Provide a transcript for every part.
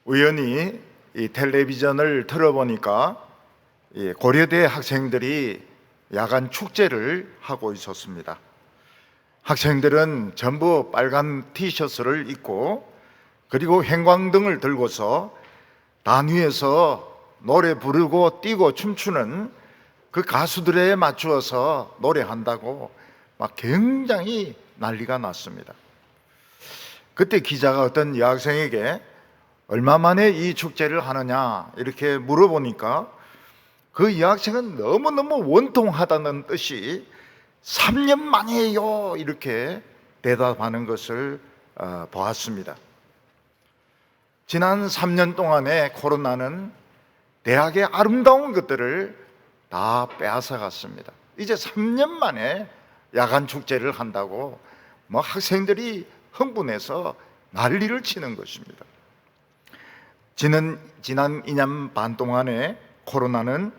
우연히 이 텔레비전을 틀어보니까 이 고려대 학생들이 야간 축제를 하고 있었습니다. 학생들은 전부 빨간 티셔츠를 입고 그리고 형광등을 들고서 단위에서 노래 부르고 뛰고 춤추는 그 가수들에 맞추어서 노래한다고 막 굉장히 난리가 났습니다. 그때 기자가 어떤 여학생에게 얼마 만에 이 축제를 하느냐 이렇게 물어보니까 그 여학생은 너무너무 원통하다는 뜻이 3년 만이에요 이렇게 대답하는 것을 보았습니다. 지난 3년 동안의 코로나는 대학의 아름다운 것들을 다 빼앗아 갔습니다. 이제 3년 만에 야간 축제를 한다고 학생들이 흥분해서 난리를 치는 것입니다. 지난 2년 반 동안의 코로나는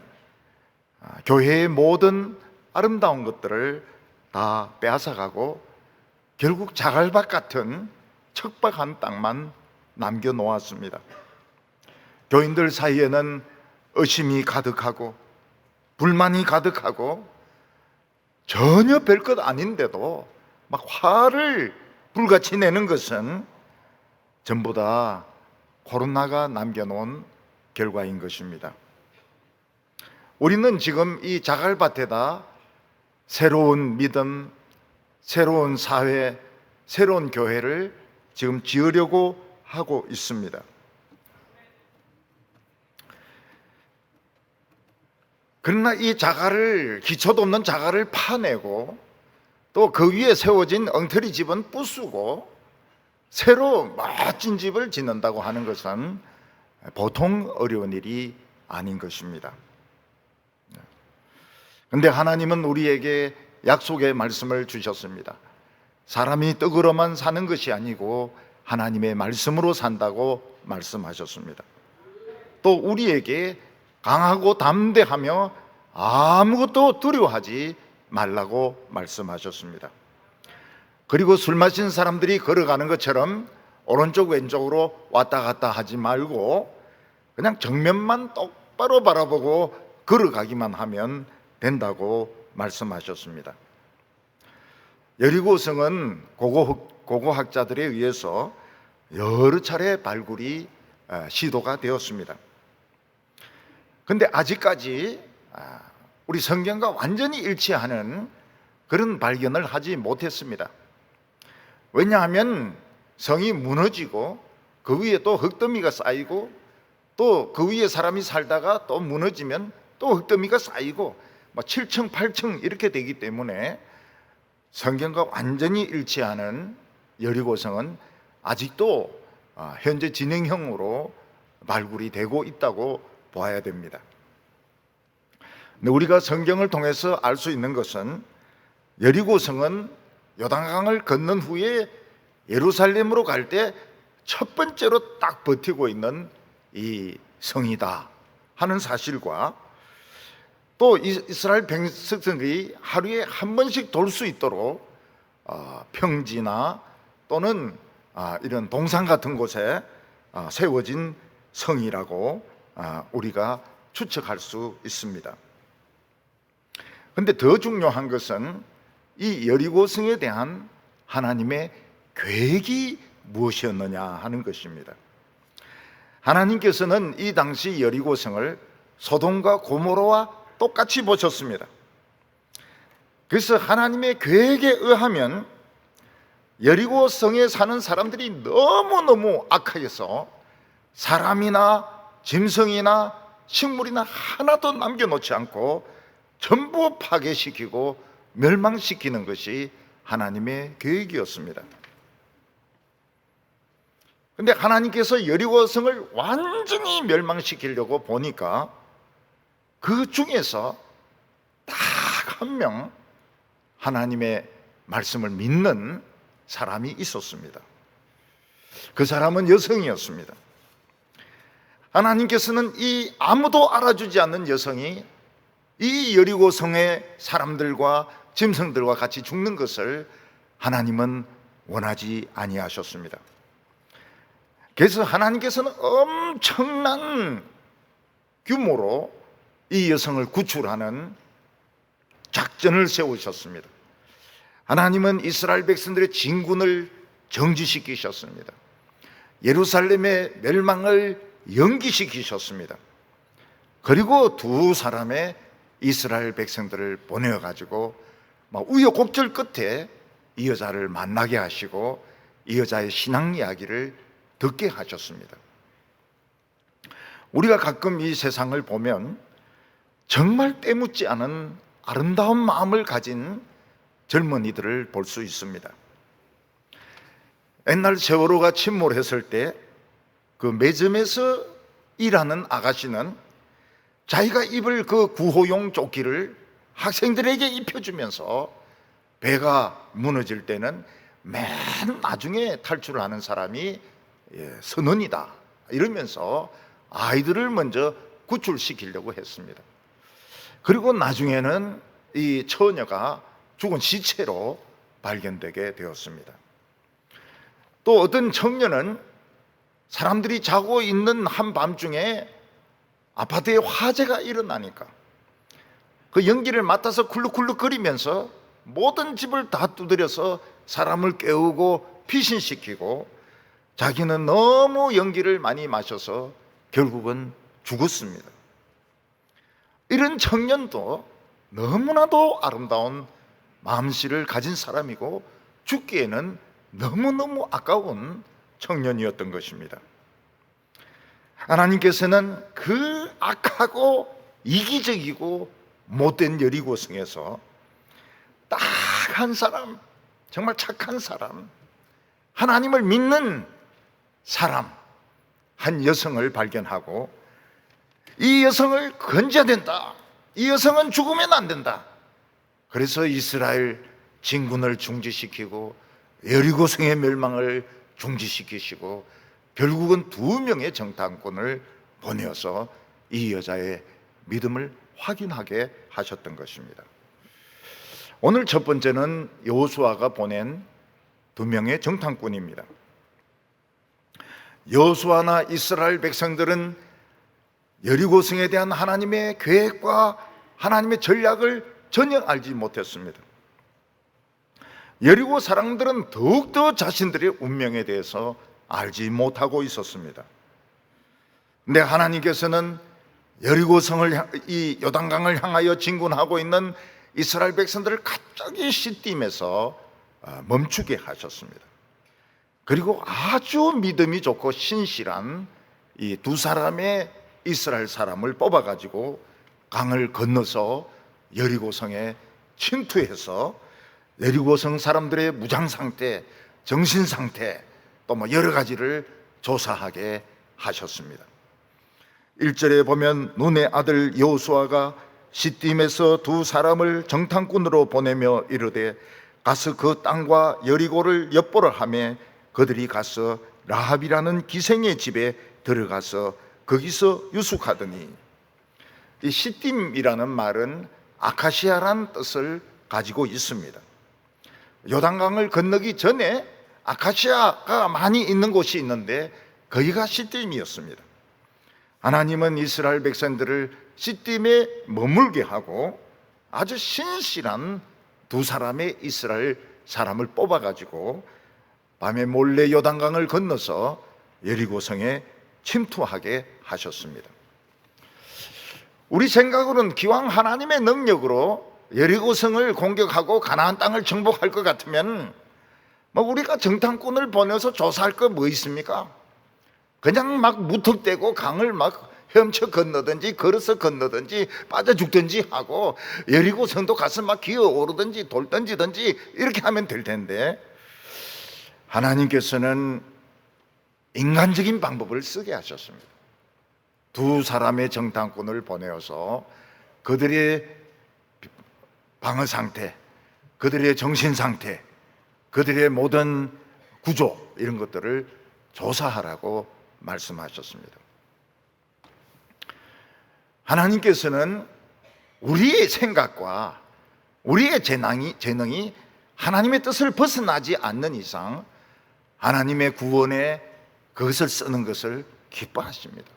교회의 모든 아름다운 것들을 다 빼앗아가고 결국 자갈밭 같은 척박한 땅만 남겨놓았습니다. 교인들 사이에는 의심이 가득하고 불만이 가득하고 전혀 별것 아닌데도 막 화를 불같이 내는 것은 전부 다 코로나가 남겨놓은 결과인 것입니다. 우리는 지금 이 자갈밭에다 새로운 믿음, 새로운 사회, 새로운 교회를 지금 지으려고 하고 있습니다. 그러나 이 자갈을, 기초도 없는 자갈을 파내고 또 그 위에 세워진 엉터리 집은 부수고 새로 멋진 집을 짓는다고 하는 것은 보통 어려운 일이 아닌 것입니다. 그런데 하나님은 우리에게 약속의 말씀을 주셨습니다. 사람이 떡으로만 사는 것이 아니고 하나님의 말씀으로 산다고 말씀하셨습니다. 또 우리에게 강하고 담대하며 아무것도 두려워하지 말라고 말씀하셨습니다. 그리고 술 마신 사람들이 걸어가는 것처럼 오른쪽 왼쪽으로 왔다 갔다 하지 말고 그냥 정면만 똑바로 바라보고 걸어가기만 하면 된다고 말씀하셨습니다. 여리고성은 고고학자들에 의해서 여러 차례 발굴이 시도가 되었습니다. 그런데 아직까지 우리 성경과 완전히 일치하는 그런 발견을 하지 못했습니다. 왜냐하면 성이 무너지고 그 위에 또 흙더미가 쌓이고 또 그 위에 사람이 살다가 또 무너지면 또 흙더미가 쌓이고 7층, 8층 이렇게 되기 때문에 성경과 완전히 일치하는 여리고성은 아직도 현재 진행형으로 발굴이 되고 있다고 보아야 됩니다. 근데 우리가 성경을 통해서 알 수 있는 것은 여리고성은 요단강을 건넌 후에 예루살렘으로 갈 때 첫 번째로 딱 버티고 있는 이 성이다 하는 사실과 또 이스라엘 백성들이 하루에 한 번씩 돌 수 있도록 평지나 또는 이런 동산 같은 곳에 세워진 성이라고 우리가 추측할 수 있습니다. 그런데 더 중요한 것은 이 여리고성에 대한 하나님의 계획이 무엇이었느냐 하는 것입니다. 하나님께서는 이 당시 여리고성을 소돔과 고모라와 똑같이 보셨습니다. 그래서 하나님의 계획에 의하면 여리고성에 사는 사람들이 너무너무 악하여서 사람이나 짐승이나 식물이나 하나도 남겨놓지 않고 전부 파괴시키고 멸망시키는 것이 하나님의 계획이었습니다. 그런데 하나님께서 여리고성을 완전히 멸망시키려고 보니까 그 중에서 딱 한 명 하나님의 말씀을 믿는 사람이 있었습니다. 그 사람은 여성이었습니다. 하나님께서는 이 아무도 알아주지 않는 여성이 이 여리고성의 사람들과 짐승들과 같이 죽는 것을 하나님은 원하지 아니하셨습니다. 그래서 하나님께서는 엄청난 규모로 이 여성을 구출하는 작전을 세우셨습니다. 하나님은 이스라엘 백성들의 진군을 정지시키셨습니다. 예루살렘의 멸망을 연기시키셨습니다. 그리고 두 사람의 이스라엘 백성들을 보내어가지고 우여곡절 끝에 이 여자를 만나게 하시고 이 여자의 신앙 이야기를 듣게 하셨습니다. 우리가 가끔 이 세상을 보면 정말 때묻지 않은 아름다운 마음을 가진 젊은이들을 볼 수 있습니다. 옛날 세월호가 침몰했을 때 그 매점에서 일하는 아가씨는 자기가 입을 그 구호용 조끼를 학생들에게 입혀주면서 배가 무너질 때는 맨 나중에 탈출하는 사람이 선원이다 이러면서 아이들을 먼저 구출시키려고 했습니다. 그리고 나중에는 이 처녀가 죽은 시체로 발견되게 되었습니다. 또 어떤 청년은 사람들이 자고 있는 한밤중에 아파트에 화재가 일어나니까 그 연기를 맡아서 쿨룩쿨룩 거리면서 모든 집을 다 두드려서 사람을 깨우고 피신시키고 자기는 너무 연기를 많이 마셔서 결국은 죽었습니다. 이런 청년도 너무나도 아름다운 마음씨를 가진 사람이고 죽기에는 너무너무 아까운 청년이었던 것입니다. 하나님께서는 그 악하고 이기적이고 못된 여리고성에서 딱 한 사람, 정말 착한 사람, 하나님을 믿는 사람, 한 여성을 발견하고 이 여성을 건져야 된다. 이 여성은 죽으면 안 된다. 그래서 이스라엘 진군을 중지시키고 여리고성의 멸망을 중지시키시고 결국은 2명의 정탐꾼을 보내어서 이 여자의 믿음을 확인하게 하셨던 것입니다. 오늘 첫 번째는 여호수아가 보낸 2명의 정탐꾼입니다. 여호수아나 이스라엘 백성들은 여리고성에 대한 하나님의 계획과 하나님의 전략을 전혀 알지 못했습니다. 여리고 사람들은 더욱더 자신들의 운명에 대해서 알지 못하고 있었습니다. 근데 하나님께서는 여리고성을 이 요단강을 향하여 진군하고 있는 이스라엘 백성들을 갑자기 시딤에서 멈추게 하셨습니다. 그리고 아주 믿음이 좋고 신실한 이 2사람의 이스라엘 사람을 뽑아가지고 강을 건너서 여리고성에 침투해서 여리고성 사람들의 무장 상태, 정신 상태, 또 여러 가지를 조사하게 하셨습니다. 1절에 보면 눈의 아들 여호수아가 시딤에서 2사람을 정탐꾼으로 보내며 이르되 가서 그 땅과 여리고를 엿보라 하며 그들이 가서 라합이라는 기생의 집에 들어가서 거기서 유숙하더니, 이 시딤이라는 말은 아카시아란 뜻을 가지고 있습니다. 요단강을 건너기 전에 아카시아가 많이 있는 곳이 있는데 거기가 시딤이었습니다. 하나님은 이스라엘 백성들을 시딤에 머물게 하고 아주 신실한 2사람의 이스라엘 사람을 뽑아가지고 밤에 몰래 요단강을 건너서 여리고성에 침투하게 하셨습니다. 우리 생각으로는 기왕 하나님의 능력으로 여리고성을 공격하고 가나안 땅을 정복할 것 같으면 우리가 정탐꾼을 보내서 조사할 거 뭐 있습니까? 그냥 막 무턱대고 강을 막 헤엄쳐 건너든지 걸어서 건너든지 빠져 죽든지 하고 여리고성도 가서 막 기어오르든지 돌 던지든지 이렇게 하면 될 텐데, 하나님께서는 인간적인 방법을 쓰게 하셨습니다. 2사람의 정탐꾼을 보내어서 그들의 방어 상태, 그들의 정신 상태, 그들의 모든 구조 이런 것들을 조사하라고 말씀하셨습니다. 하나님께서는 우리의 생각과 우리의 재능이 하나님의 뜻을 벗어나지 않는 이상 하나님의 구원의 그것을 쓰는 것을 기뻐하십니다.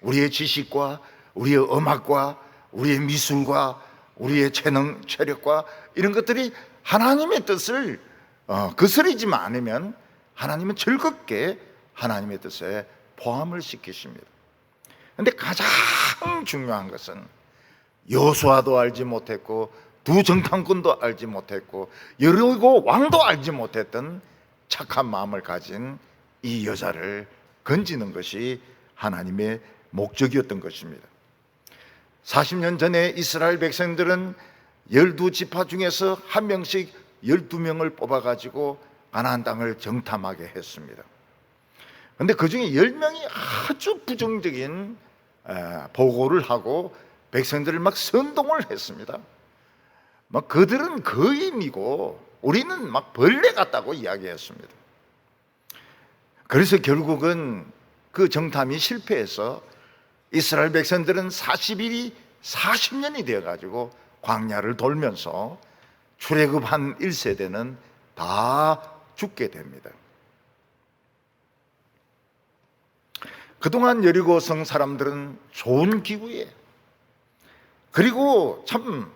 우리의 지식과 우리의 음악과 우리의 미술과 우리의 재능, 체력과 이런 것들이 하나님의 뜻을 거스르지만 않으면 하나님은 즐겁게 하나님의 뜻에 포함을 시키십니다. 그런데 가장 중요한 것은 여호수아도 알지 못했고 두 정탐꾼도 알지 못했고 여리고 왕도 알지 못했던 착한 마음을 가진 이 여자를 건지는 것이 하나님의 목적이었던 것입니다. 40년 전에 이스라엘 백성들은 12지파 중에서 한 명씩 12명을 뽑아가지고 가나안 땅을 정탐하게 했습니다. 그런데 그 중에 10명이 아주 부정적인 보고를 하고 백성들을 막 선동을 했습니다. 막 그들은 거인이고 우리는 막 벌레 같다고 이야기했습니다. 그래서 결국은 그 정탐이 실패해서 이스라엘 백성들은 40일이 40년이 되어가지고 광야를 돌면서 출애굽한 1세대는 다 죽게 됩니다. 그동안 여리고성 사람들은 좋은 기후에 그리고 참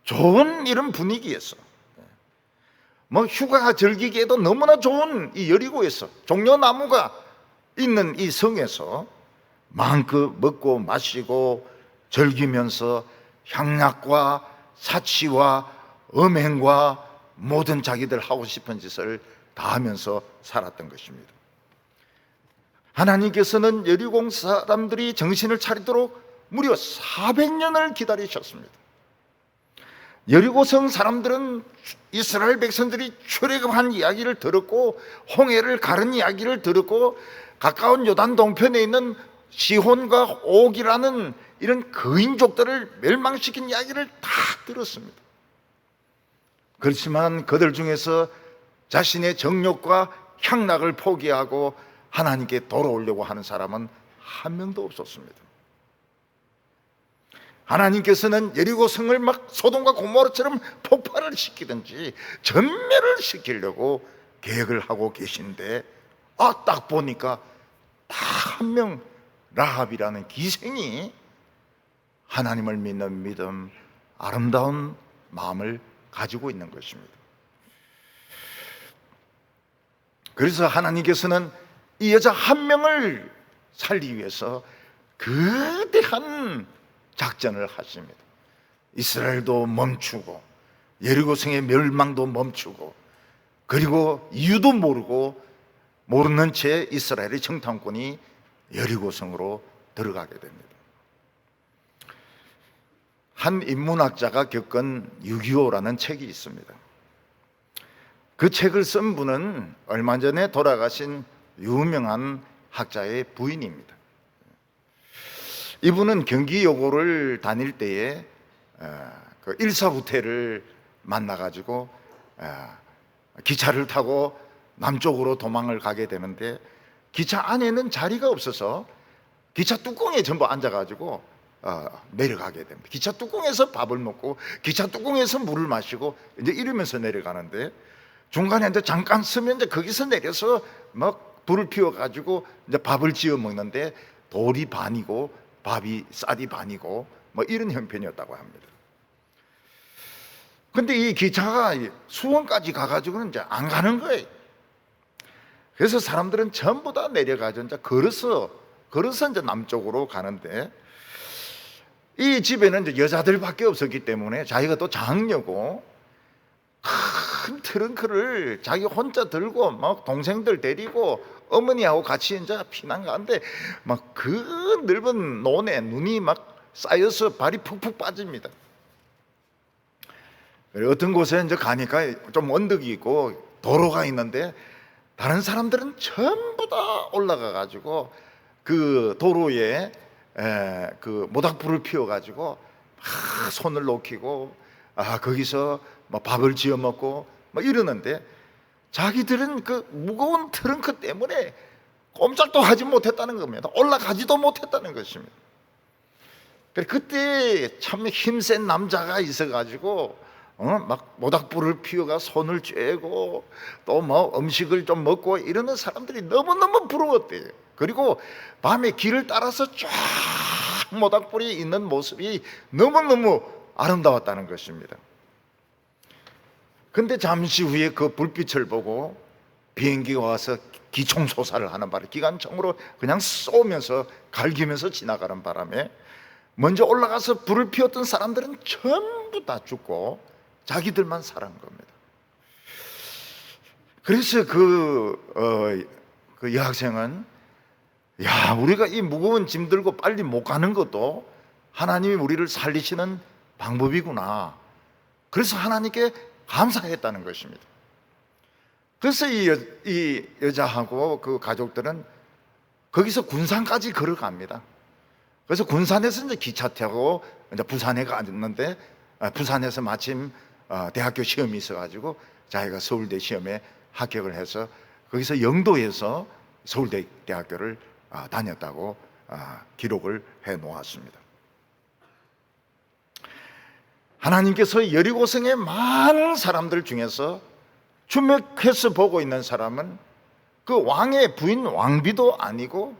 좋은 이런 분위기였어. 뭐 휴가 즐기기에도 너무나 좋은 이 여리고에서 종려나무가 있는 이 성에서 마음껏 먹고 마시고 즐기면서 향락과 사치와 음행과 모든 자기들 하고 싶은 짓을 다 하면서 살았던 것입니다. 하나님께서는 여리고 사람들이 정신을 차리도록 무려 400년을 기다리셨습니다. 여리고성 사람들은 이스라엘 백성들이 출애굽한 이야기를 들었고 홍해를 가른 이야기를 들었고 가까운 요단 동편에 있는 시혼과 옥이라는 이런 거인족들을 멸망시킨 이야기를 다 들었습니다. 그렇지만 그들 중에서 자신의 정욕과 향락을 포기하고 하나님께 돌아오려고 하는 사람은 한 명도 없었습니다. 하나님께서는 여리고 성을 막 소돔과 고모라처럼 폭발을 시키든지 전멸을 시키려고 계획을 하고 계신데 딱 보니까 딱 한 명 라합이라는 기생이 하나님을 믿는 믿음, 아름다운 마음을 가지고 있는 것입니다. 그래서 하나님께서는 이 여자 한 명을 살리기 위해서 거대한 작전을 하십니다. 이스라엘도 멈추고 여리고성의 멸망도 멈추고 그리고 이유도 모르는 채 이스라엘의 정탐꾼이 여리고성으로 들어가게 됩니다. 한 인문학자가 겪은 6.25라는 책이 있습니다. 그 책을 쓴 분은 얼마 전에 돌아가신 유명한 학자의 부인입니다. 이분은 경기여고를 다닐 때에 그 일사후퇴를 만나가지고 기차를 타고 남쪽으로 도망을 가게 되는데 기차 안에는 자리가 없어서 기차 뚜껑에 전부 앉아가지고 내려가게 됩니다. 기차 뚜껑에서 밥을 먹고 기차 뚜껑에서 물을 마시고 이제 이러면서 내려가는데 중간에 이제 잠깐 서면 이제 거기서 내려서 막 불을 피워가지고 이제 밥을 지어 먹는데 돌이 반이고 쌀이 반이고 뭐 이런 형편이었다고 합니다. 근데 이 기차가 수원까지 가가지고는 이제 안 가는 거예요. 그래서 사람들은 전부 다 내려가죠. 이제 걸어서 이제 남쪽으로 가는데 이 집에는 이제 여자들밖에 없었기 때문에 자기가 또 장녀고 큰 트렁크를 자기 혼자 들고 막 동생들 데리고 어머니하고 같이 이제 피난 가는데 막 그 넓은 논에 눈이 막 쌓여서 발이 푹푹 빠집니다. 어떤 곳에 이제 가니까 좀 언덕이 있고 도로가 있는데 다른 사람들은 전부 다 올라가 가지고 그 도로에 그 모닥불을 피워 가지고 손을 녹이고 거기서 뭐 밥을 지어 먹고 뭐 이러는데 자기들은 그 무거운 트렁크 때문에 꼼짝도 하지 못했다는 겁니다. 올라가지도 못했다는 것입니다. 그때 참 힘센 남자가 있어가지고 막 모닥불을 피워가 손을 쬐고 또 뭐 음식을 좀 먹고 이러는 사람들이 너무너무 부러웠대요. 그리고 밤에 길을 따라서 쫙 모닥불이 있는 모습이 너무너무 아름다웠다는 것입니다. 근데 잠시 후에 그 불빛을 보고 비행기가 와서 기총소사를 하는 바람에 기관총으로 그냥 쏘면서 갈기면서 지나가는 바람에 먼저 올라가서 불을 피웠던 사람들은 전부 다 죽고 자기들만 살아난 겁니다. 그래서 그 여학생은 야, 우리가 이 무거운 짐 들고 빨리 못 가는 것도 하나님이 우리를 살리시는 방법이구나. 그래서 하나님께 감사했다는 것입니다. 그래서 이 여자하고 그 가족들은 거기서 군산까지 걸어갑니다. 그래서 군산에서 이제 기차 타고 이제 부산에 갔는데 부산에서 마침 대학교 시험이 있어가지고 자기가 서울대 시험에 합격을 해서 거기서 영도에서 서울대 대학교를 다녔다고 기록을 해 놓았습니다. 하나님께서 여리고성의 많은 사람들 중에서 주목해서 보고 있는 사람은 그 왕의 부인 왕비도 아니고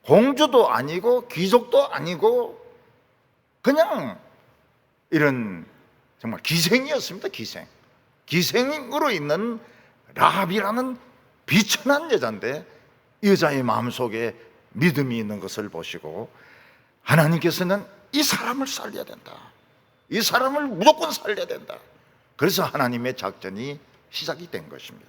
공주도 아니고 귀족도 아니고 그냥 이런 정말 기생이었습니다. 기생으로 있는 라합이라는 비천한 여자인데 이 여자의 마음속에 믿음이 있는 것을 보시고 하나님께서는 이 사람을 살려야 된다. 이 사람을 무조건 살려야 된다. 그래서 하나님의 작전이 시작이 된 것입니다.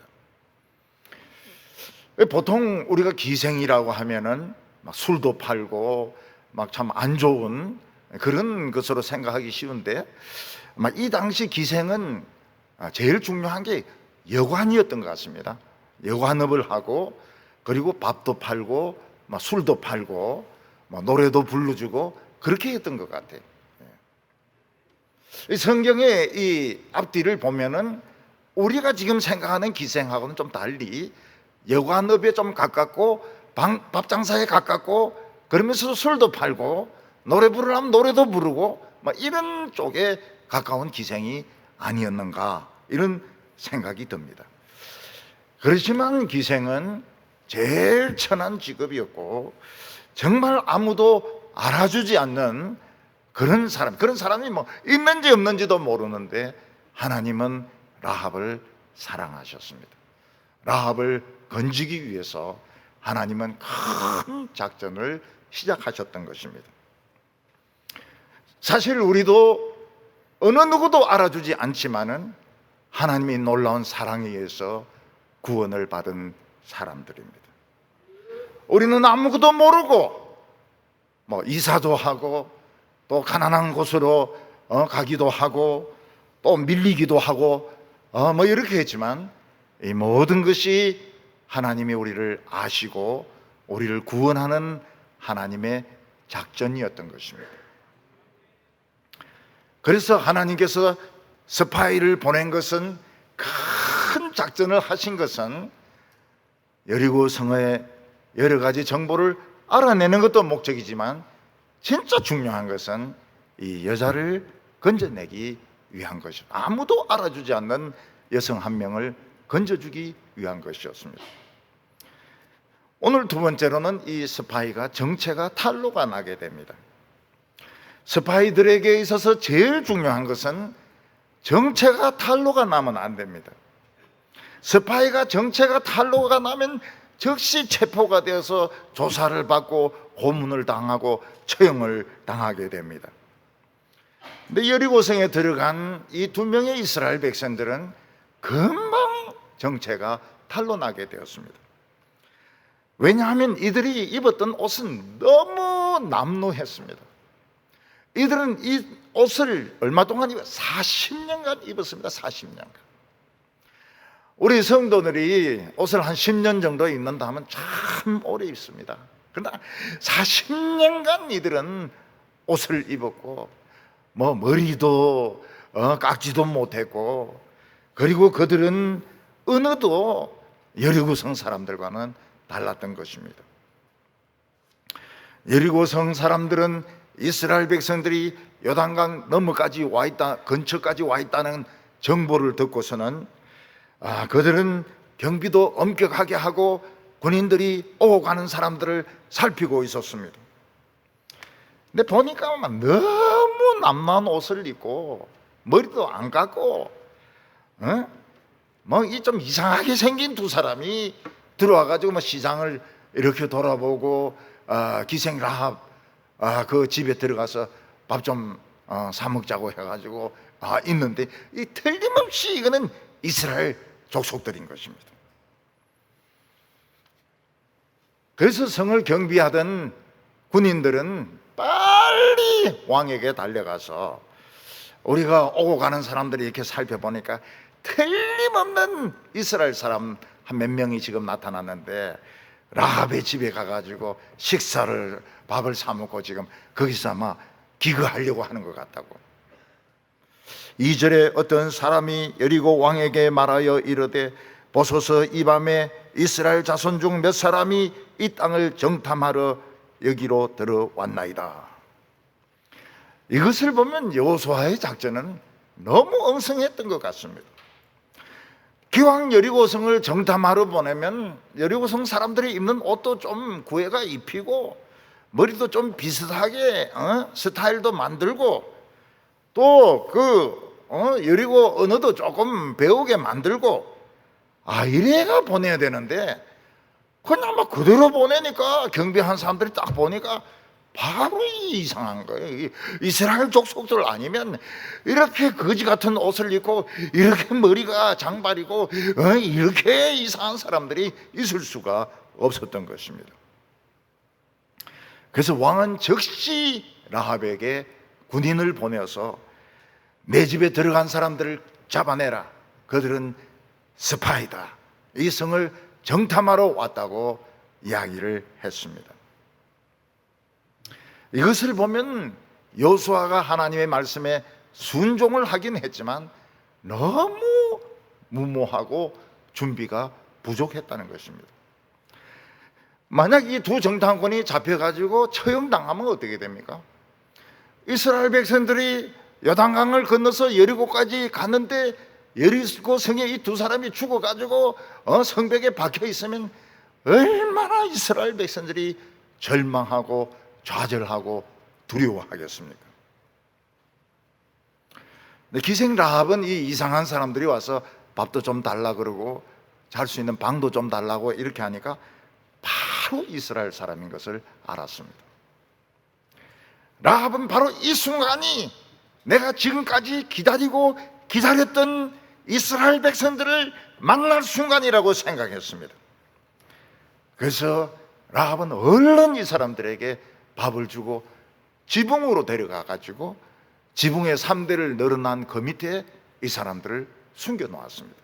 보통 우리가 기생이라고 하면은 막 술도 팔고 막 참 안 좋은 그런 것으로 생각하기 쉬운데 이 당시 기생은 제일 중요한 게 여관이었던 것 같습니다. 여관업을 하고 그리고 밥도 팔고 막 술도 팔고 막 노래도 불러주고 그렇게 했던 것 같아요. 성경의 이 앞뒤를 보면은 우리가 지금 생각하는 기생하고는 좀 달리 여관업에 좀 가깝고 밥 장사에 가깝고 그러면서 술도 팔고 노래 부르려면 노래도 부르고 막 이런 쪽에 가까운 기생이 아니었는가 이런 생각이 듭니다. 그렇지만 기생은 제일 천한 직업이었고 정말 아무도 알아주지 않는 그런 사람이 뭐 있는지 없는지도 모르는데 하나님은 라합을 사랑하셨습니다. 라합을 건지기 위해서 하나님은 큰 작전을 시작하셨던 것입니다. 사실 우리도 어느 누구도 알아주지 않지만은 하나님의 놀라운 사랑에 의해서 구원을 받은 사람들입니다. 우리는 아무것도 모르고 뭐 이사도 하고 또 가난한 곳으로 가기도 하고 또 밀리기도 하고 뭐 이렇게 했지만 이 모든 것이 하나님이 우리를 아시고 우리를 구원하는 하나님의 작전이었던 것입니다. 그래서 하나님께서 스파이를 보낸 것은 큰 작전을 하신 것은 여리고 성의 여러 가지 정보를 알아내는 것도 목적이지만 진짜 중요한 것은 이 여자를 건져내기 위한 것입니다. 아무도 알아주지 않는 여성 한 명을 건져주기 위한 것이었습니다. 오늘 두 번째로는 이 스파이가 정체가 탄로가 나게 됩니다. 스파이들에게 있어서 제일 중요한 것은 정체가 탄로가 나면 안 됩니다. 스파이가 정체가 탄로가 나면 즉시 체포가 되어서 조사를 받고 고문을 당하고 처형을 당하게 됩니다. 근데 여리고성에 들어간 이 두 명의 이스라엘 백성들은 금방 정체가 탄로나게 되었습니다. 왜냐하면 이들이 입었던 옷은 너무 남루했습니다. 이들은 이 옷을 얼마 동안 40년간 입었습니다. 40년간. 우리 성도들이 옷을 한 10년 정도 입는다 하면 참 오래 입습니다. 그러나 40년간 이들은 옷을 입었고 뭐 머리도 깎지도 못했고 그리고 그들은 언어도 여리고성 사람들과는 달랐던 것입니다. 여리고성 사람들은 이스라엘 백성들이 요단강 너머까지 와 있다, 근처까지 와 있다는 정보를 듣고서는 그들은 경비도 엄격하게 하고 군인들이 오고 가는 사람들을 살피고 있었습니다. 근데 보니까 너무 남난 옷을 입고 머리도 안 감고 뭐 이 좀 이상하게 생긴 두 사람이 들어와가지고 뭐 시장을 이렇게 돌아보고 기생 라합 그 집에 들어가서 밥 좀 사 먹자고 해가지고 있는데 이 틀림없이 이거는 이스라엘 족속들인 것입니다. 그래서 성을 경비하던 군인들은 빨리 왕에게 달려가서 우리가 오고 가는 사람들이 이렇게 살펴보니까 틀림없는 이스라엘 사람 한 몇 명이 지금 나타났는데 라합의 집에 가가지고 밥을 사 먹고 지금 거기서 아마 기거하려고 하는 것 같다고. 2절에 어떤 사람이 여리고 왕에게 말하여 이르되 보소서 이 밤에 이스라엘 자손 중 몇 사람이 이 땅을 정탐하러 여기로 들어왔나이다. 이것을 보면 여호수아의 작전은 너무 엉성했던 것 같습니다. 기왕 여리고성을 정탐하러 보내면 여리고성 사람들이 입는 옷도 좀 구애가 입히고 머리도 좀 비슷하게 스타일도 만들고 또 여리고 언어도 조금 배우게 만들고 이래가 보내야 되는데 그냥 막 그대로 보내니까 경비한 사람들이 딱 보니까 바로 이상한 거예요. 이스라엘 족속들 아니면 이렇게 거지 같은 옷을 입고 이렇게 머리가 장발이고 이렇게 이상한 사람들이 있을 수가 없었던 것입니다. 그래서 왕은 즉시 라합에게 군인을 보내서 내 집에 들어간 사람들을 잡아내라. 그들은 스파이다. 이 성을 정탐하러 왔다고 이야기를 했습니다. 이것을 보면 여호수아가 하나님의 말씀에 순종을 하긴 했지만 너무 무모하고 준비가 부족했다는 것입니다. 만약 이 두 정탐꾼이 잡혀가지고 처형당하면 어떻게 됩니까? 이스라엘 백성들이 요단강을 건너서 여리고까지 갔는데 여리고 성에 이 두 사람이 죽어가지고 성벽에 박혀 있으면 얼마나 이스라엘 백성들이 절망하고 좌절하고 두려워하겠습니까? 근데 기생 라합은 이 이상한 사람들이 와서 밥도 좀 달라 그러고 잘 수 있는 방도 좀 달라고 이렇게 하니까 바로 이스라엘 사람인 것을 알았습니다. 라합은 바로 이 순간이 내가 지금까지 기다리고 기다렸던 이스라엘 백성들을 만날 순간이라고 생각했습니다. 그래서 라합은 얼른 이 사람들에게 밥을 주고 지붕으로 데려가 가지고 지붕의 3대를 늘어난 그 밑에 이 사람들을 숨겨 놓았습니다.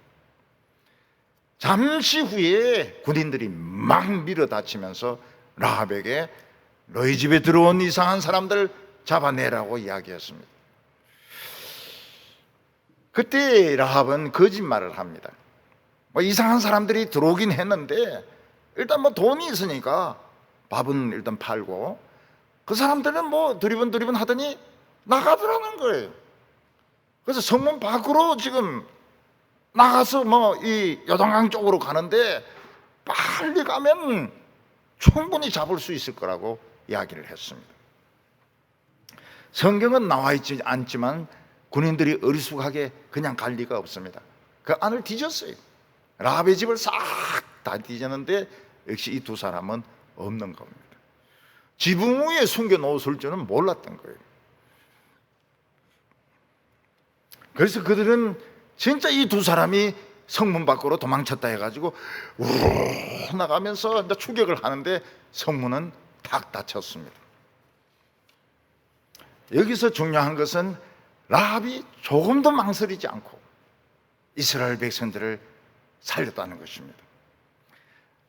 잠시 후에 군인들이 막 밀어닥치면서 라합에게 너희 집에 들어온 이상한 사람들 잡아내라고 이야기했습니다. 그때 라합은 거짓말을 합니다. 이상한 사람들이 들어오긴 했는데 일단 돈이 있으니까 밥은 일단 팔고 그 사람들은 두리번두리번 하더니 나가더라는 거예요. 그래서 성문 밖으로 지금 나가서 이 요단강 쪽으로 가는데 빨리 가면 충분히 잡을 수 있을 거라고 이야기를 했습니다. 성경은 나와 있지 않지만 군인들이 어리숙하게 그냥 갈 리가 없습니다. 그 안을 뒤졌어요. 라합의 집을 싹 다 뒤졌는데 역시 이 두 사람은 없는 겁니다. 지붕 위에 숨겨놓았을 줄은 몰랐던 거예요. 그래서 그들은 진짜 이 두 사람이 성문 밖으로 도망쳤다 해가지고 우르르 나가면서 이제 추격을 하는데 성문은 탁 닫혔습니다. 여기서 중요한 것은 라합이 조금도 망설이지 않고 이스라엘 백성들을 살렸다는 것입니다.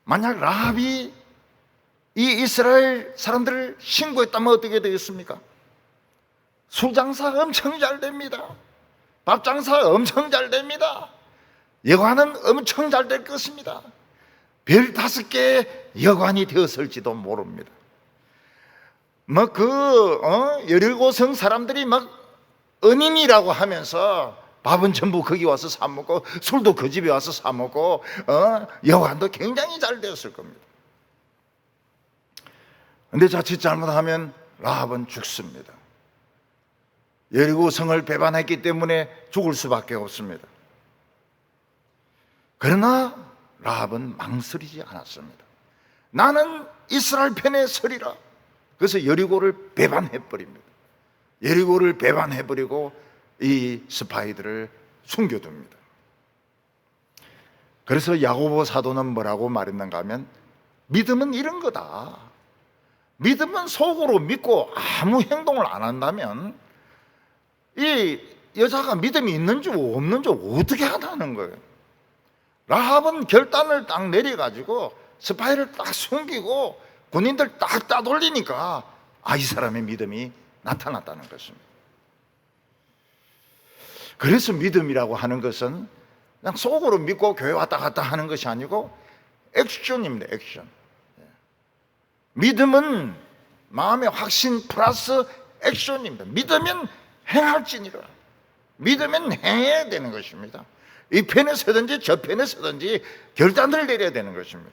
만약 라합이 이 이스라엘 사람들을 신고했다면 어떻게 되겠습니까? 술장사 엄청 잘 됩니다. 밥장사 엄청 잘 됩니다. 여관은 엄청 잘 될 것입니다. 별 5개의 여관이 되었을지도 모릅니다. 여리고성 사람들이 은인이라고 하면서 밥은 전부 거기 와서 사 먹고 술도 그 집에 와서 사 먹고 여관도 굉장히 잘 되었을 겁니다. 근데 자칫 잘못하면 라합은 죽습니다. 여리고 성을 배반했기 때문에 죽을 수밖에 없습니다. 그러나 라합은 망설이지 않았습니다. 나는 이스라엘 편에 서리라. 그래서 여리고를 배반해버립니다. 여리고를 배반해버리고 이 스파이들을 숨겨둡니다. 그래서 야고보 사도는 뭐라고 말했는가 하면, 믿음은 이런 거다. 믿음은 속으로 믿고 아무 행동을 안 한다면 이 여자가 믿음이 있는지 없는지 어떻게 하다는 거예요. 라합은 결단을 딱 내려가지고 스파이를 딱 숨기고 군인들 딱 따돌리니까 이 사람의 믿음이 나타났다는 것입니다. 그래서 믿음이라고 하는 것은 그냥 속으로 믿고 교회 왔다 갔다 하는 것이 아니고 액션입니다. 액션. 믿음은 마음의 확신 플러스 액션입니다. 믿으면 행할지니라. 믿으면 행해야 되는 것입니다. 이 편에 서든지 저 편에 서든지 결단을 내려야 되는 것입니다.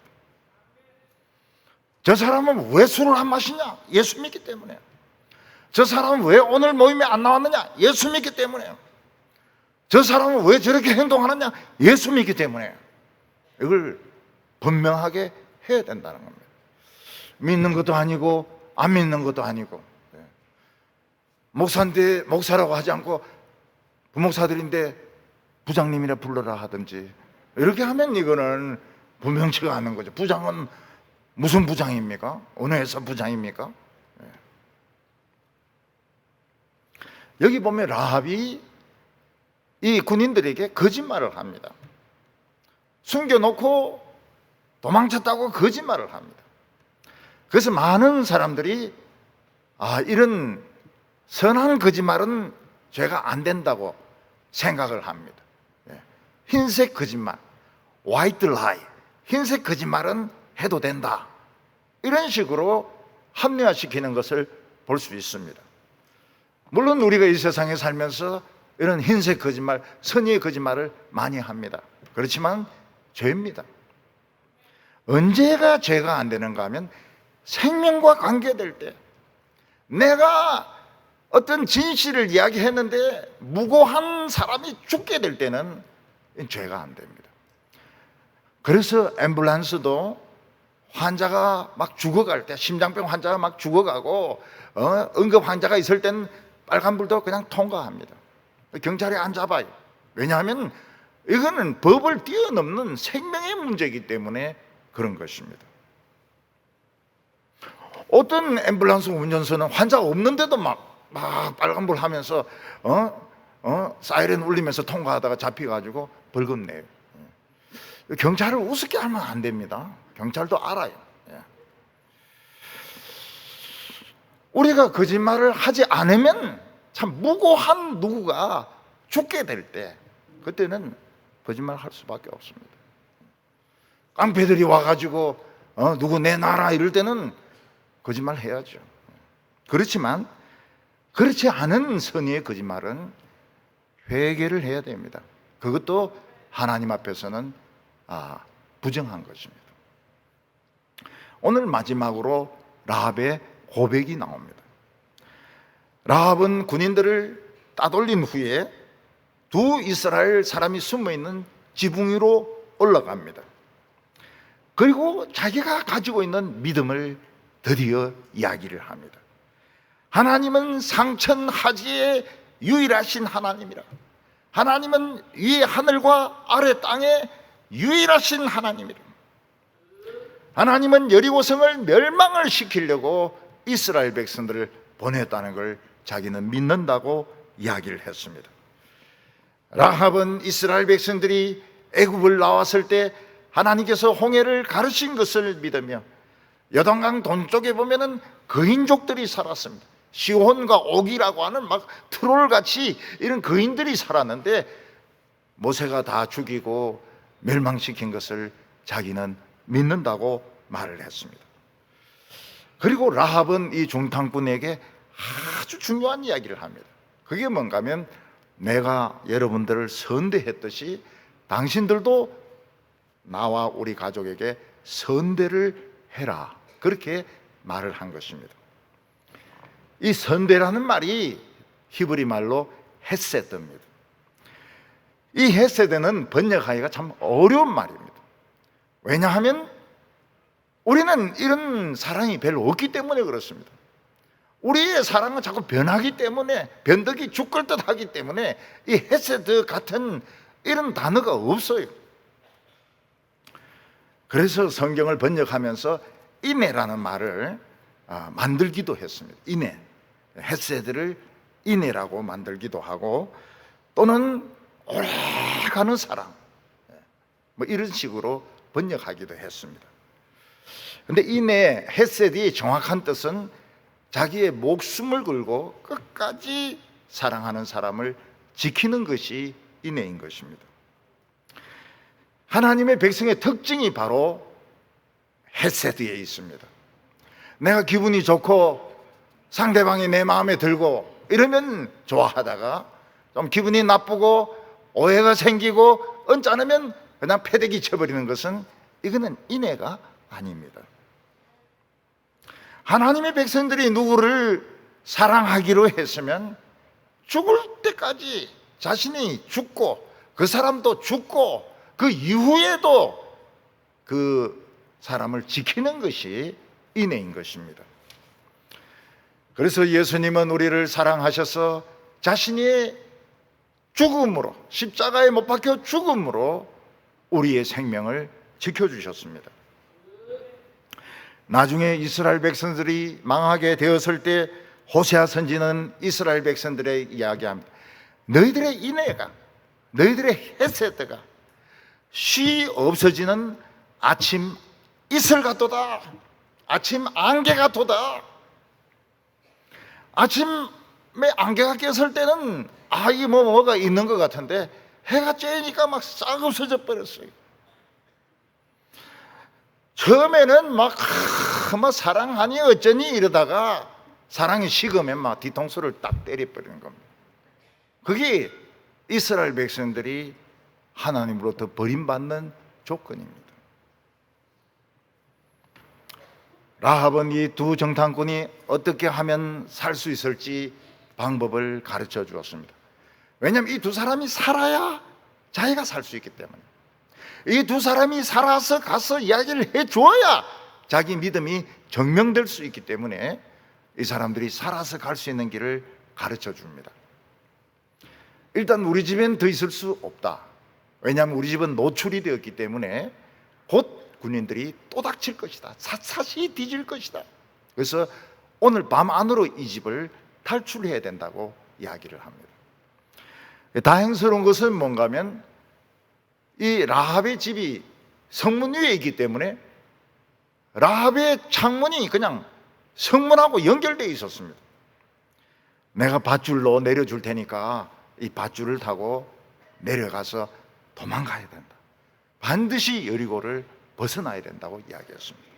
저 사람은 왜 술을 안 마시냐? 예수 믿기 때문에. 저 사람은 왜 오늘 모임에 안 나왔느냐? 예수 믿기 때문에. 저 사람은 왜 저렇게 행동하느냐? 예수 믿기 때문에. 이걸 분명하게 해야 된다는 겁니다. 믿는 것도 아니고 안 믿는 것도 아니고, 목사인데 목사라고 하지 않고 부목사들인데 부장님이라 불러라 하든지, 이렇게 하면 이거는 분명치가 않은 거죠. 부장은 무슨 부장입니까? 어느 회사 부장입니까? 여기 보면 라합이 이 군인들에게 거짓말을 합니다. 숨겨놓고 도망쳤다고 거짓말을 합니다. 그래서 많은 사람들이 이런 선한 거짓말은 죄가 안 된다고 생각을 합니다. 흰색 거짓말, white lie, 흰색 거짓말은 해도 된다, 이런 식으로 합리화시키는 것을 볼 수 있습니다. 물론 우리가 이 세상에 살면서 이런 흰색 거짓말, 선의의 거짓말을 많이 합니다. 그렇지만 죄입니다. 언제가 죄가 안 되는가 하면 생명과 관계될 때, 내가 어떤 진실을 이야기했는데 무고한 사람이 죽게 될 때는 죄가 안 됩니다. 그래서 앰뷸런스도 환자가 막 죽어갈 때, 심장병 환자가 막 죽어가고 응급 환자가 있을 때는 빨간불도 그냥 통과합니다. 경찰이 안 잡아요. 왜냐하면 이거는 법을 뛰어넘는 생명의 문제이기 때문에 그런 것입니다. 어떤 앰뷸런스 운전수는 환자가 없는데도 막 빨간불 하면서 사이렌 울리면서 통과하다가 잡혀가지고 벌금 내요. 경찰을 우습게 하면 안 됩니다. 경찰도 알아요. 우리가 거짓말을 하지 않으면 참 무고한 누구가 죽게 될 때, 그때는 거짓말 할 수밖에 없습니다. 깡패들이 와가지고 누구 내놔라 이럴 때는 거짓말 해야죠. 그렇지만 그렇지 않은 선의의 거짓말은 회개를 해야 됩니다. 그것도 하나님 앞에서는 부정한 것입니다. 오늘 마지막으로 라합의 고백이 나옵니다. 라합은 군인들을 따돌린 후에 두 이스라엘 사람이 숨어있는 지붕 위로 올라갑니다. 그리고 자기가 가지고 있는 믿음을 드디어 이야기를 합니다. 하나님은 상천하지의 유일하신 하나님이라. 하나님은 위의 하늘과 아래 땅에 유일하신 하나님이라. 하나님은 여리고성을 멸망을 시키려고 이스라엘 백성들을 보냈다는 걸 자기는 믿는다고 이야기를 했습니다. 라합은 이스라엘 백성들이 애굽을 나왔을 때 하나님께서 홍해를 가르친 것을 믿으며, 여동강 동쪽에 보면은 거인족들이 살았습니다. 시혼과 옥이라고 하는 막 트롤같이 이런 거인들이 살았는데 모세가 다 죽이고 멸망시킨 것을 자기는 믿는다고 말을 했습니다. 그리고 라합은 이 중탕꾼에게 아주 중요한 이야기를 합니다. 그게 뭔가 하면 내가 여러분들을 선대했듯이 당신들도 나와 우리 가족에게 선대를 해라, 그렇게 말을 한 것입니다. 이 선대라는 말이 히브리 말로 헤세드입니다. 이 헤세드는 번역하기가 참 어려운 말입니다. 왜냐하면 우리는 이런 사랑이 별로 없기 때문에 그렇습니다. 우리의 사랑은 자꾸 변하기 때문에, 변덕이 죽을 듯 하기 때문에 이 헤세드 같은 이런 단어가 없어요. 그래서 성경을 번역하면서 인애라는 말을 만들기도 했습니다. 인애, 헤세드를 인애라고 만들기도 하고, 또는 오래가는 사랑, 뭐 이런 식으로 번역하기도 했습니다. 그런데 인애, 헤세드의 정확한 뜻은 자기의 목숨을 걸고 끝까지 사랑하는 사람을 지키는 것이 인애인 것입니다. 하나님의 백성의 특징이 바로 헤세드에 있습니다. 내가 기분이 좋고 상대방이 내 마음에 들고 이러면 좋아하다가 좀 기분이 나쁘고 오해가 생기고 언짢으면 그냥 패대기 쳐버리는 것은, 이거는 인애가 아닙니다. 하나님의 백성들이 누구를 사랑하기로 했으면 죽을 때까지 자신이 죽고 그 사람도 죽고 그 이후에도 그 사람을 지키는 것이 인애인 것입니다. 그래서 예수님은 우리를 사랑하셔서 자신의 죽음으로, 십자가에 못 박혀 죽음으로 우리의 생명을 지켜주셨습니다. 나중에 이스라엘 백성들이 망하게 되었을 때 호세아 선지는 이스라엘 백성들의 이야기합니다. 너희들의 인애가, 너희들의 헤세드가 쉬 없어지는 아침 이슬 같도다, 아침 안개 같도다. 아침에 안개가 꼈을 때는 이게 뭐가 있는 것 같은데 해가 쬐니까 막 싹 없어져 버렸어요. 처음에는 막 사랑하니 어쩌니 이러다가 사랑이 식으면 막 뒤통수를 딱 때려버리는 겁니다. 그게 이스라엘 백성들이 하나님으로부터 버림받는 조건입니다. 라합은 이 두 정탐꾼이 어떻게 하면 살 수 있을지 방법을 가르쳐 주었습니다. 왜냐하면 이 두 사람이 살아야 자기가 살 수 있기 때문에, 이 두 사람이 살아서 가서 이야기를 해줘야 자기 믿음이 증명될 수 있기 때문에 이 사람들이 살아서 갈 수 있는 길을 가르쳐 줍니다. 일단 우리 집엔 더 있을 수 없다. 왜냐하면 우리 집은 노출이 되었기 때문에 곧 군인들이 또 닥칠 것이다, 샅샅이 뒤질 것이다. 그래서 오늘 밤 안으로 이 집을 탈출해야 된다고 이야기를 합니다. 다행스러운 것은 뭔가 하면 이 라합의 집이 성문 위에 있기 때문에 라합의 창문이 그냥 성문하고 연결되어 있었습니다. 내가 밧줄로 내려줄 테니까 이 밧줄을 타고 내려가서 도망가야 된다, 반드시 여리고를 벗어나야 된다고 이야기했습니다.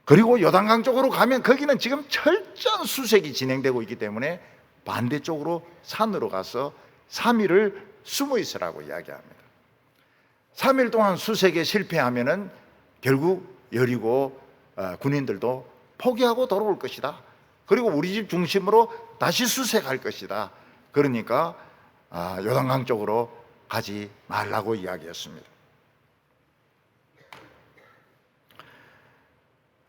그리고 요단강 쪽으로 가면 거기는 지금 철저한 수색이 진행되고 있기 때문에 반대쪽으로 산으로 가서 3일을 숨어 있으라고 이야기합니다. 3일 동안 수색에 실패하면은 결국 여리고 군인들도 포기하고 돌아올 것이다. 그리고 우리 집 중심으로 다시 수색할 것이다. 그러니까 요단강 쪽으로 가지 말라고 이야기했습니다.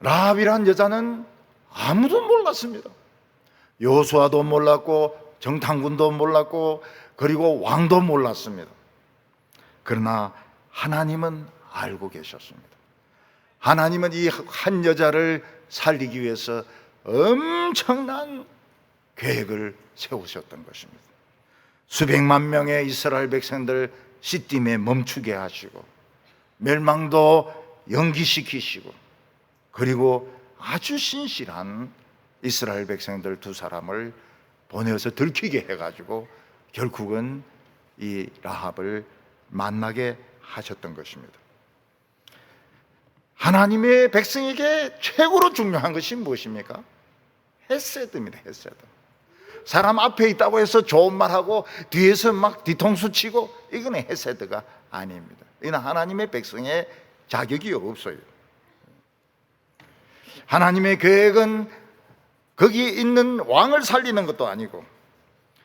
라합이란 여자는 아무도 몰랐습니다. 여호수아도 몰랐고 정탐군도 몰랐고 그리고 왕도 몰랐습니다. 그러나 하나님은 알고 계셨습니다. 하나님은 이 한 여자를 살리기 위해서 엄청난 계획을 세우셨던 것입니다. 수백만 명의 이스라엘 백성들 시딤에 멈추게 하시고 멸망도 연기시키시고, 그리고 아주 신실한 이스라엘 백성들 두 사람을 보내어서 들키게 해가지고 결국은 이 라합을 만나게 하셨던 것입니다. 하나님의 백성에게 최고로 중요한 것이 무엇입니까? 헤세드입니다. 헤세드. 사람 앞에 있다고 해서 좋은 말하고 뒤에서 막 뒤통수 치고, 이거는 헤세드가 아닙니다. 이는 하나님의 백성의 자격이 없어요. 하나님의 계획은 거기 있는 왕을 살리는 것도 아니고,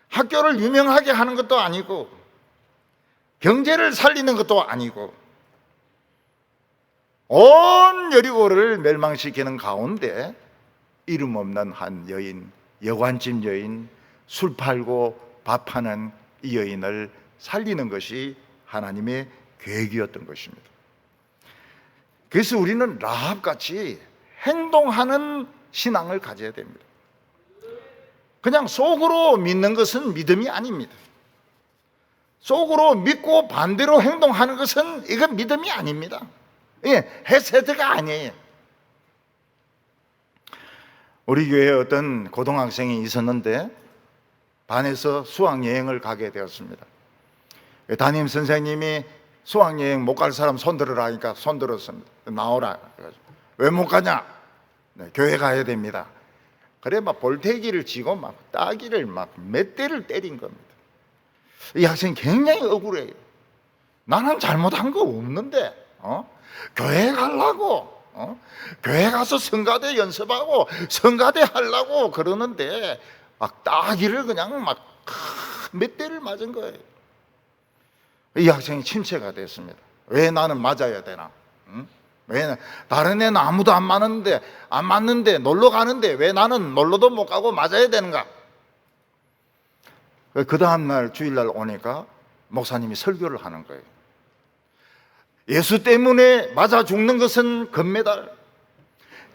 학교를 유명하게 하는 것도 아니고, 경제를 살리는 것도 아니고, 온 여리고를 멸망시키는 가운데 이름 없는 한 여인, 여관집 여인, 술 팔고 밥 파는 이 여인을 살리는 것이 하나님의 계획이었던 것입니다. 그래서 우리는 라합같이 행동하는 신앙을 가져야 됩니다. 그냥 속으로 믿는 것은 믿음이 아닙니다. 속으로 믿고 반대로 행동하는 것은 이건 믿음이 아닙니다. 예, 헤세드가 아니에요. 우리 교회에 어떤 고등학생이 있었는데 반에서 수학여행을 가게 되었습니다. 담임 선생님이 수학여행 못 갈 사람 손들으라 하니까 손들었습니다. 나오라. 왜 못 가냐? 네, 교회 가야 됩니다. 그래 막 볼태기를 쥐고 막 따기를 막 몇 대를 때린 겁니다. 이 학생이 굉장히 억울해요. 나는 잘못한 거 없는데 교회 가려고 교회 가서 성가대 연습하고 성가대 하려고 그러는데 막 따기를 그냥 막 몇 대를 맞은 거예요. 이 학생이 침체가 됐습니다. 왜 나는 맞아야 되나? 왜 다른 애는 아무도 안 맞는데 놀러 가는데 왜 나는 놀러도 못 가고 맞아야 되는가? 그 다음날 주일날 오니까 목사님이 설교를 하는 거예요. 예수 때문에 맞아 죽는 것은 금메달,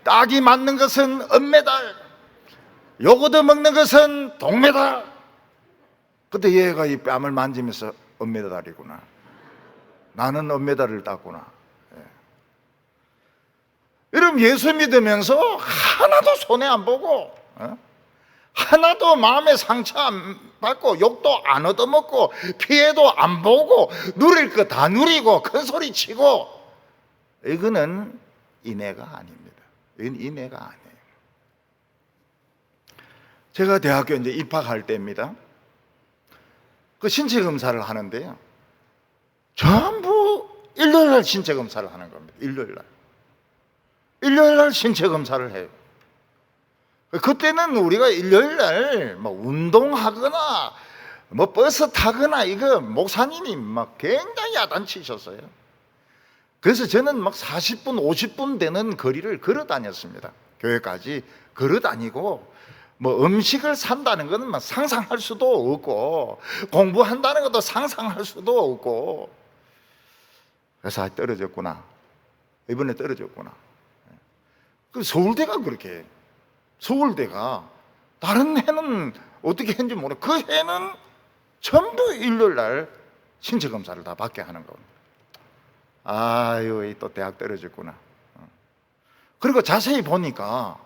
딱이 맞는 것은 은메달, 요거트 먹는 것은 동메달. 그때 얘가 이 뺨을 만지면서 은메달이구나, 나는 은메달을 땄구나. 여러분, 예수 믿으면서 하나도 손해 안 보고 하나도 마음에 상처 안 받고 욕도 안 얻어먹고 피해도 안 보고 누릴 거 다 누리고 큰 소리 치고, 이거는 인애가 아닙니다. 이건 인애가 아니에요. 제가 대학교 이제 입학할 때입니다. 그 신체 검사를 하는데요, 전부 일요일날 신체 검사를 하는 겁니다. 일요일날 신체 검사를 해요. 그때는 우리가 일요일날 뭐 운동하거나 뭐 버스 타거나 이거 목사님이 막 굉장히 야단치셨어요. 그래서 저는 막 40분 50분 되는 거리를 걸어 다녔습니다. 교회까지 걸어 다니고, 뭐 음식을 산다는 것은 막 상상할 수도 없고 공부한다는 것도 상상할 수도 없고, 그래서 떨어졌구나, 이번에 떨어졌구나. 그 서울대가 그렇게 해요. 서울대가 다른 해는 어떻게 했는지 모르고 그 해는 전부 일요일날 신체 검사를 다 받게 하는 겁니다. 아유, 또 대학 떨어졌구나. 그리고 자세히 보니까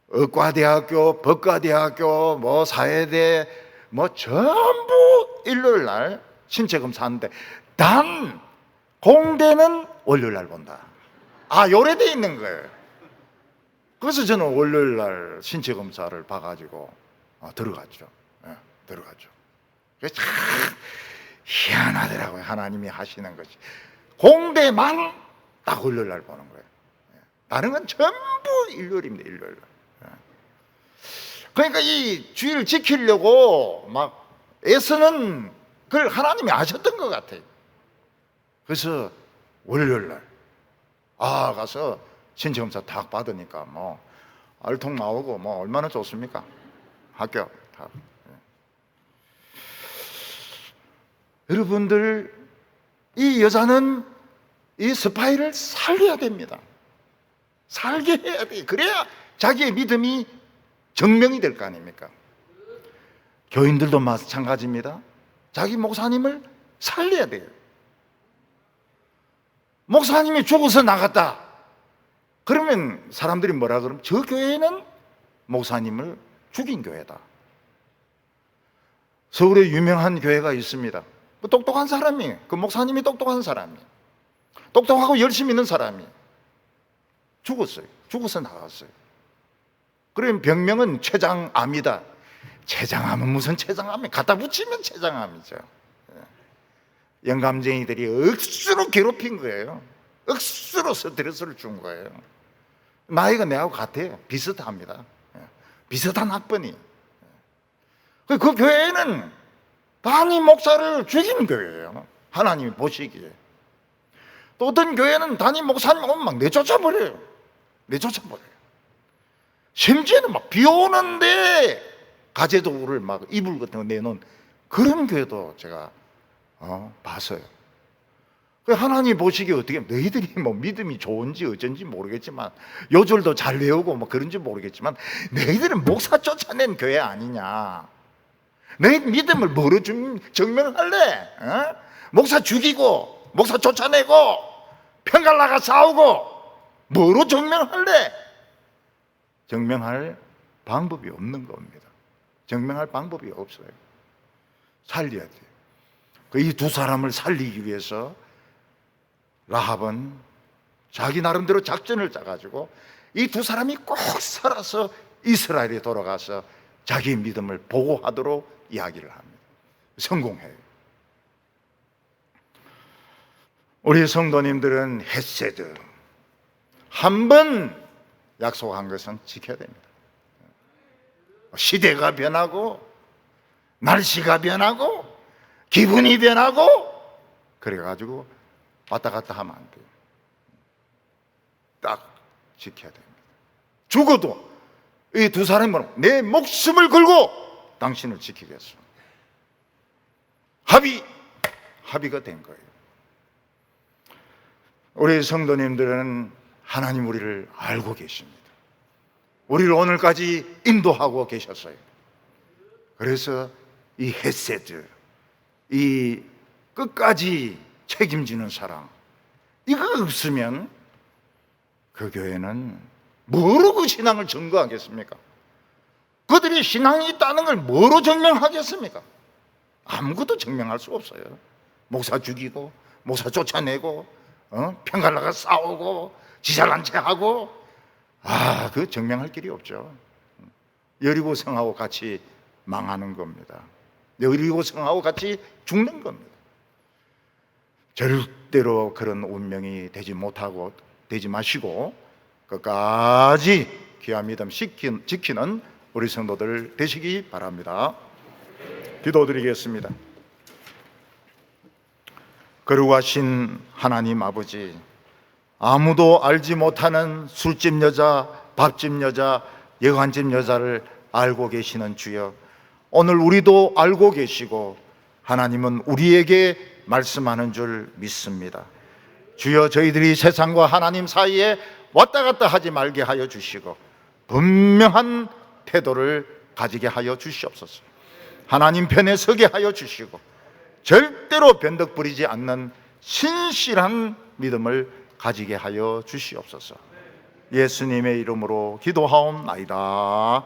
의과대학교, 법과대학교, 뭐 사회대, 뭐 전부 일요일날 신체 검사하는데 단 공대는 월요일날 본다. 아, 요래돼 있는 거예요. 그래서 저는 월요일날 신체 검사를 봐가지고 들어갔죠. 들어갔죠. 참 희한하더라고요, 하나님이 하시는 것이. 공대만 딱 월요일날 보는 거예요. 다른 건 전부 일요일입니다. 일요일날. 그러니까 이 주일 지키려고 막 애쓰는 걸 하나님이 아셨던 것 같아요. 그래서 월요일날 가서 신체 검사 딱 받으니까 뭐 알통 나오고 뭐 얼마나 좋습니까? 학교 다. 여러분들, 이 여자는 이 스파이를 살려야 됩니다. 살게 해야 돼. 그래야 자기의 믿음이 증명이 될 거 아닙니까? 교인들도 마찬가지입니다. 자기 목사님을 살려야 돼요. 목사님이 죽어서 나갔다 그러면 사람들이 뭐라 그러면 저 교회는 목사님을 죽인 교회다. 서울에 유명한 교회가 있습니다. 똑똑한 사람이, 그 목사님이 똑똑한 사람이, 똑똑하고 열심히 있는 사람이 죽었어요. 죽어서 나갔어요. 그러면 병명은 췌장암이다. 췌장암은 무슨 췌장암이 갖다 붙이면 췌장암이죠. 영감쟁이들이 억수로 괴롭힌 거예요. 억수로 스트레스를 준 거예요. 나이가 내하고 같아요. 비슷합니다. 비슷한 학번이. 그 교회는 담임 목사를 죽인 교회예요. 하나님이 보시기에. 또 어떤 교회는 담임 목사님 오면 막 내쫓아버려요. 내쫓아버려요. 심지어는 막 비 오는데 가재도구를 막 이불 같은 거 내놓은 그런 교회도 제가 봤어요. 하나님 보시기에 어떻게, 너희들이 뭐 믿음이 좋은지 어쩐지 모르겠지만, 요절도 잘 외우고 뭐 그런지 모르겠지만, 너희들은 목사 쫓아낸 교회 아니냐. 너희 믿음을 뭐로 증명할래? 목사 죽이고 목사 쫓아내고 편갈라가 싸우고 뭐로 증명할래? 증명할 방법이 없는 겁니다. 증명할 방법이 없어요. 살려야 돼요. 이 두 사람을 살리기 위해서 라합은 자기 나름대로 작전을 짜가지고 이 두 사람이 꼭 살아서 이스라엘에 돌아가서 자기 믿음을 보고하도록 이야기를 합니다. 성공해요. 우리 성도님들은 헤세드, 한 번 약속한 것은 지켜야 됩니다. 시대가 변하고 날씨가 변하고 기분이 변하고 그래가지고 왔다 갔다 하면 안 돼요. 딱 지켜야 됩니다. 죽어도 이 두 사람은 내 목숨을 걸고 당신을 지키겠어. 합의가 된 거예요. 우리 성도님들은 하나님 우리를 알고 계십니다. 우리를 오늘까지 인도하고 계셨어요. 그래서 이 헤세드, 이 끝까지 책임지는 사랑, 이거 없으면 그 교회는 뭐로 그 신앙을 증거하겠습니까? 그들이 신앙이 있다는 걸 뭐로 증명하겠습니까? 아무것도 증명할 수 없어요. 목사 죽이고 목사 쫓아내고 편갈라가 싸우고 지잘난 체하고 그 증명할 길이 없죠. 여리고 성하고 같이 망하는 겁니다. 여리고 성하고 같이 죽는 겁니다. 절대로 그런 운명이 되지 마시고 끝까지 귀한 믿음 지키는 우리 성도들 되시기 바랍니다. 기도드리겠습니다. 거룩하신 하나님 아버지, 아무도 알지 못하는 술집 여자, 밥집 여자, 여관집 여자를 알고 계시는 주여, 오늘 우리도 알고 계시고 하나님은 우리에게 말씀하는 줄 믿습니다. 주여, 저희들이 세상과 하나님 사이에 왔다 갔다 하지 말게 하여 주시고 분명한 태도를 가지게 하여 주시옵소서. 하나님 편에 서게 하여 주시고 절대로 변덕 부리지 않는 신실한 믿음을 가지게 하여 주시옵소서. 예수님의 이름으로 기도하옵나이다.